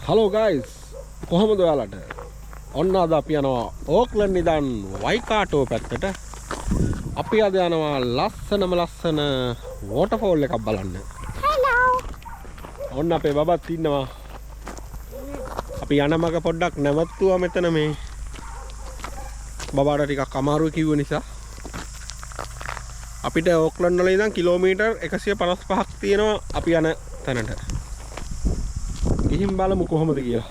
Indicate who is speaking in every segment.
Speaker 1: Hello guys, කොහොමද ඔයාලට? ඔන්න අද අපි යනවා ඕක්ලන්ඩ් ඉඳන් වයිකාටෝ පැත්තට. අපි අද යනවා ලස්සන වෝටර්ෆෝල් එකක් බලන්න.
Speaker 2: Hello.
Speaker 1: ඔන්න අපේ බබත් ඉන්නවා. අපි යන මග පොඩ්ඩක් නැවතුවා මෙතන මේ. බබාට ටිකක් අමාරුයි කිව්ව නිසා. අපිට ඕක්ලන්ඩ් වල ඉඳන් කිලෝමීටර් 155ක් තියෙනවා අපි යන තැනට. ගිහින් බලමු කොහොමද කියලා.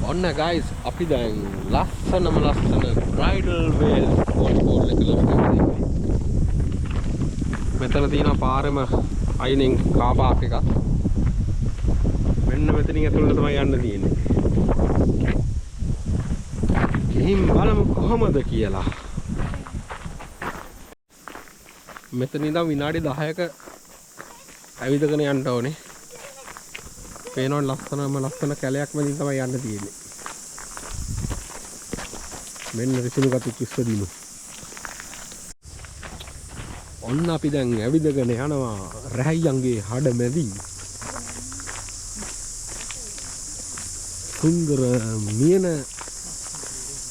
Speaker 1: ඔන්න guys අපි දැන් ලස්සන බ්‍රයිඩල් වේල් වෝටර්ෆෝල් එක ළඟ මෙතන තියෙන පාරෙම අයිනෙන් කාර් පාක් එකක්. මෙන්න මෙතනින් ඇතුළට තමයි යන්න තියෙන්නේ. ගිහින් බලමු කොහොමද කියලා. මෙතන ඉඳන් විනාඩි 10ක ඇවිදගෙන යන්න ඕනේ. පේනවනේ ලස්සන කැලයක් මැදින් තමයි යන්න තියෙන්නේ. මෙන්න රිසිනු ගති කිස්සදිනු. ඔන්න අපි දැන් ඇවිදගෙන යනවා රැහැයන්ගේ හඩ මැදින්. සුන්දර මියන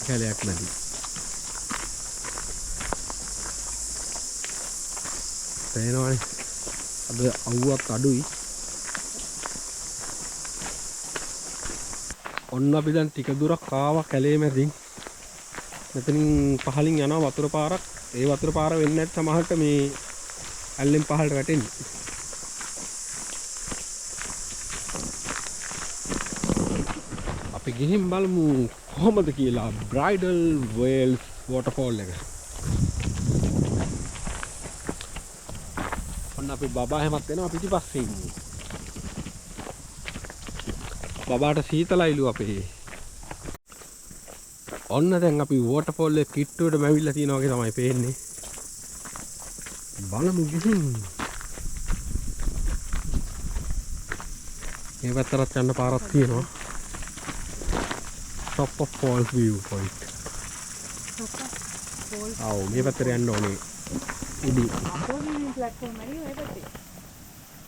Speaker 1: කැලයක් මැදින්. පේනවනේ අද අවුවක් අඩුයි. ඔන්න අපි දැන් ටික දුරක් ආවා කැලේ මැදින්. මෙතනින් පහලින් යනවා වතුර පාරක්. ඒ වතුර පාර වෙන්නේ නැත් සමහරට මේ ඇල්ලෙන් පහළට වැටෙන්නේ. අපි ගිහින් බලමු කොහොමද කියලා බ්‍රයිඩල් වේල්ස් වෝටර්ෆෝල් එක. ඔන්න අපි බබා හැමත් වෙනවා පිටිපස්සේ ඉන්නේ. බබාට සීතලයිලු අපේ. ඔන්න දැන් අපි වෝටර්ෆෝල් එක කිට්ටුවට මැවිලා තියෙනවා වගේ තමයි පේන්නේ. බලමු ගිහින්. මේ පැත්තට යන්න පාරක් තියෙනවා. Top of Falls view point. ආව මේ පැත්තට යන්න ඕනේ. ඉදි.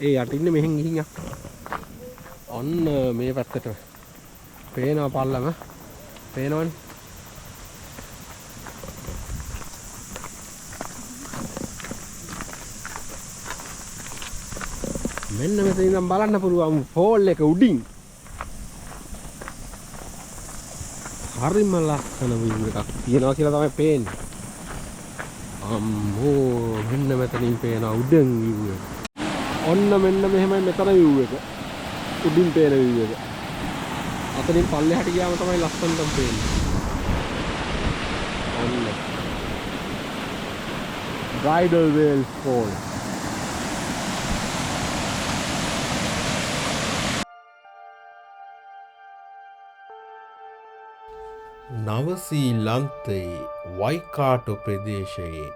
Speaker 1: ඒ යටින් මෙහෙන් ගිහින් යක්. ඔන්න මේ පැත්තට පේනවා පල්ලම. පේනවනේ. මෙන්න මෙතන ඉඳන් බලන්න පුළුවන් ෆෝල් එක උඩින්. හරිම ලස්සන view එකක් තියෙනවා කියලා තමයි පේන්නේ. අම්මෝ මෙන්න මෙතනින් පේනවා උඩින් view එක. ඔන්න මෙන්න මෙහෙමයි මෙතන view එක. උඩින් පේන view එක. අතනින් පල්ලෙහාට ගියාම තමයි ලස්සනටම පේන්නේ. ඔන්න. Bridal Veils Fall. නවසීලන්තයේ වයිකාටෝ ප්‍රදේශයේ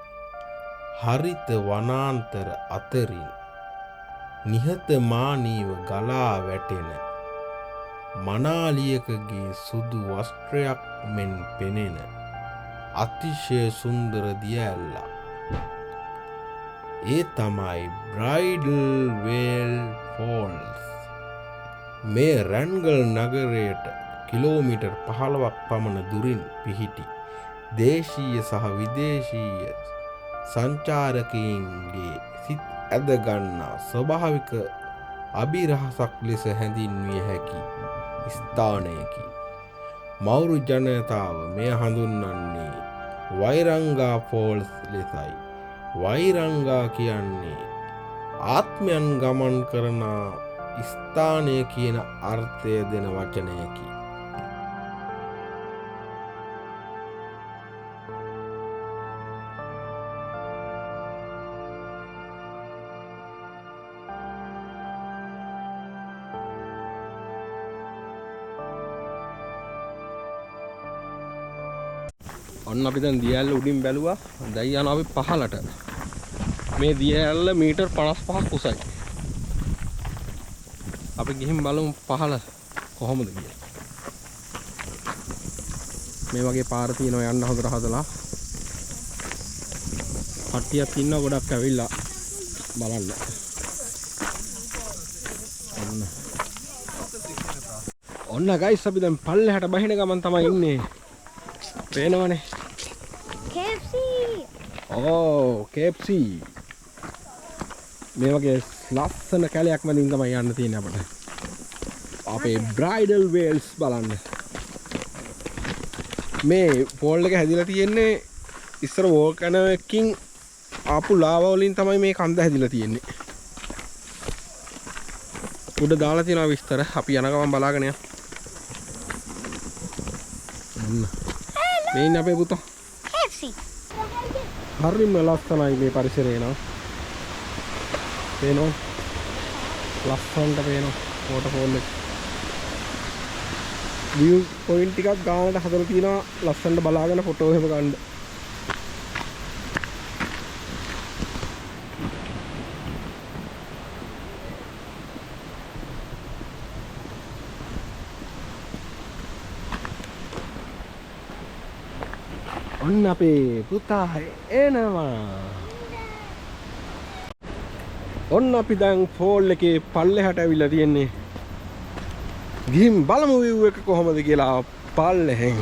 Speaker 1: හරිත වනාන්තර අතරින් නිහතමානීව ගලා වැටෙන මනාලියකගේ සුදු වස්ත්‍රයක් මෙන් පෙනෙන අතිශය සුන්දර දිය ඇල්ලක්. ඒ තමයි බ්‍රයිඩල් වේල් ෆෝල්ස්. මේ රැන්ගල් නගරයට කිලෝමීටර් 15ක් පමණ දුරින් පිහිටි දේශීය සහ විදේශීය සංචාරකයින්ගේ සිත් ඇද ගන්නා ස්වභාවික අභිරහසක් ලෙස හැඳින්විය හැකි ස්ථානයකි. මවුරු ජනතාව මෙය හඳුන්වන්නේ වයිරංගා ෆෝල්ස් ලෙසයි. වයිරංගා කියන්නේ ආත්මයන් ගමන් කරන ස්ථානය කියන අර්ථය දෙන වචනයකි. ඔන්න අපි දැන් දිය ඇල්ල උඩින් බැලුවා. දැන් යනවා අපි පහළට. මේ දිය ඇල්ල මීටර් 55ක් උසයි. අපි ගිහින් බලමු පහළ කොහොමද කියලා. මේ වගේ පාර තියෙනවා යන්න හොඳට හදලා. කට්ටියක් ඉන්නවා ගොඩක් ඇවිල්ලා බලන්න. ඔන්න ඔන්න ගයිස් අපි දැන් පල්ලෙහාට බහින ගමන් තමයි ඉන්නේ. පේනවනේ.
Speaker 2: KFC.
Speaker 1: KFC. මේ වගේ ලස්සන කැලයක් මැදින් තමයි යන්න තියෙන්නේ අපිට. අපේ බ්‍රයිඩල් වේල්ස් බලන්න. මේ පෝල් එක හැදිලා තියෙන්නේ ඉස්සර වෝල්කනෝ එකකින් ආපු ලාවා වලින් තමයි මේ කන්ද හැදිලා තියෙන්නේ. උඩ දාලා තියෙනවා විස්තර. අපි යන ගමන් බලාගෙන යන්න. මේ ඉන්නේ අපේ පුතා.
Speaker 2: KFC.
Speaker 1: හරිම ලස්සනයි මේ පරිසරය නා. පේනවා. ලස්සනට පේනවා වෝටර්ෆෝල් එක. view point ටිකක් ගානට හදලා තියෙනවා ලස්සනට බලාගෙන ෆොටෝ එහෙම ගන්න. ඔන්න අපේ පුතා එනවා. ඔන්න අපි දැන් ෆෝල් එකේ පල්ලෙහාට ඇවිල්ලා තියෙන්නේ. ගිහින් බලමු view එක කොහමද කියලා පල්ලෙහෙන්.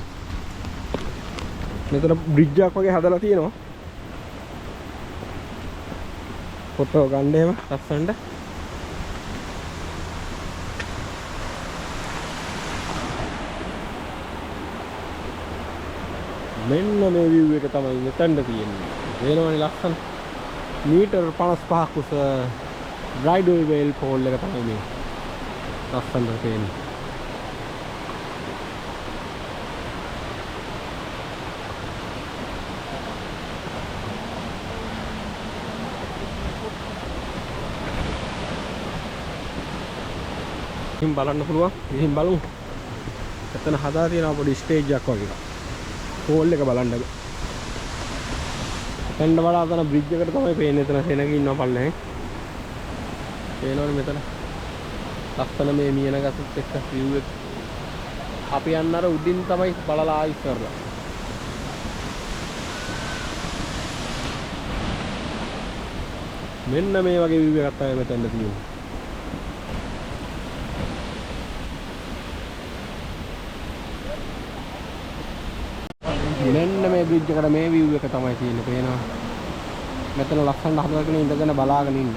Speaker 1: මෙතන බ්‍රිජ් එකක් වගේ හදලා තියෙනවා. ෆොටෝ ගන්න එහෙම ලස්සනට. මෙන්න මේ view එක තමයි මෙතනට තියෙන්නේ. වෙනවනේ ලස්සන. මීටර් 55ක් උස බ්‍රයිඩල් වේල් පෝල් එක තමයි මේ. ලස්සනට තියෙන්නේ. ඉතින් බලන්න පුළුවන්. ඉතින් බලමු. එතන හදා තියෙනවා පොඩි ස්ටේජ් එකක් වගේ. පෝල් එක බලන්න. එතනට වඩා අතන බ්‍රිජ් එකට තමයි පේන්නේ. එතන සෙනග ඉන්නවා පල්ලෙහෙන්. පේනවනේ මෙතන. ලස්සන මේ මියන ගසත් එක්ක view එක. අපි යන්න අර උඩින් තමයි බලලා ආයි ඉස්සරලා. මෙන්න මේ වගේ view එකක් තමයි මෙතනට තියෙන්නේ. මෙන්න මේ බ්‍රිජ් එකට මේ view එක තමයි තියෙන්නේ. පේනවා. මෙතන ලස්සන හදලාගෙන ඉඳගෙන බලාගෙන ඉන්න.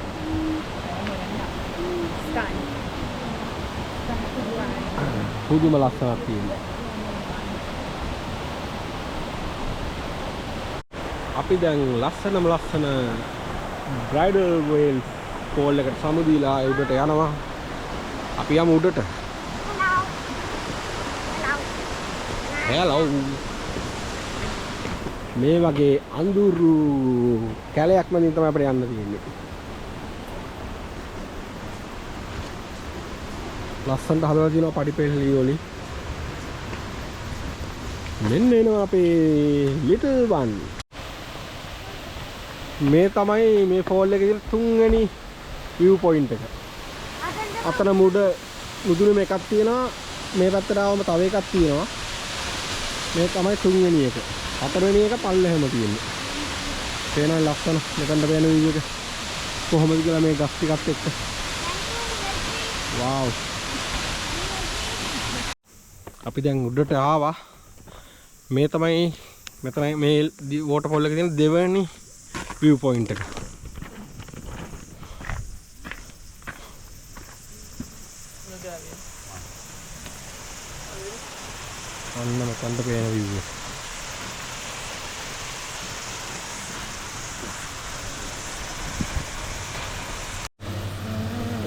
Speaker 1: පුදුම ලස්සනක් තියෙනවා. අපි දැන් ලස්සන බ්‍රයිඩල් වේල් පෝල් එකට සමුදීලා උඩට යනවා. අපි යමු උඩට. Hello. මේ වගේ අඳුරු කැලයක් මැදින් තමයි අපිට යන්න තියෙන්නේ. ලස්සනට හදලා තියෙනවා පඩිපෙළි වලින්. මෙන්න එනවා අපේ ලිටල් වන්. මේ තමයි මේ ෆෝල් එකේ තියෙන තුන්වෙනි view point එක. අතන මුදුනේ මේකක් තියෙනවා. මේ පැත්තට ආවම තව එකක් තියෙනවා. මේ තමයි තුන්වෙනි එක. හතරවෙනි එක පල්ලෙහෙම තියෙන්නේ. පේනවා ලස්සන මෙතනට පේන view එක. කොහොමද කියලා මේ ගස් ටිකත් එක්ක. වව්. අපි දැන් උඩට ආවා. මේ තමයි මෙතන මේ වෝටර්ෆෝල් එකේ තියෙන දෙවෙනි view point එක. අන්න මෙතනට පේන view එක.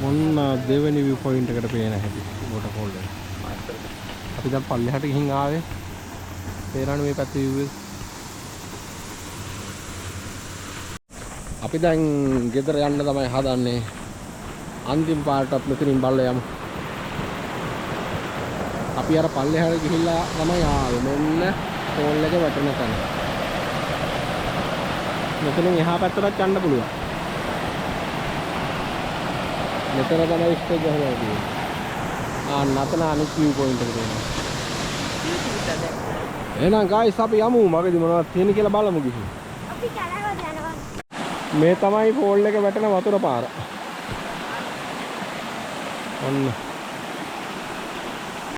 Speaker 1: ඔන්න දෙවෙනි view point එකට පේන හැටි වෝටර්ෆෝල් එක. අපි දැන් පල්ලෙහාට ගිහින් ආවේ. පේනවනේ මේ පැත්තේ view එක. අපි දැන් ගෙදර යන්න තමයි හදන්නේ. අන්තිම පාරටත් මෙතනින් බලලා යමු. අපි අර පල්ලෙහාට ගිහිල්ලා තමයි ආවේ. මෙන්න පෝල් එක වැටෙන තැන. මෙතනින් එහා පැත්තට යන්න පුළුවන්. මෙතන තමයි ස්ටේජ් එක හදලා තියෙන්නේ. නතන අනිත් view point එක තියෙනවා. එහෙනම් guys අපි යමු. මගදී මොනවද තියෙන්නේ කියලා බලමු ගිහින්.
Speaker 2: අපි කලාවද යනවා.
Speaker 1: මේ තමයි ෆෝල් එක වැටෙන වතුර පාර. ඔන්න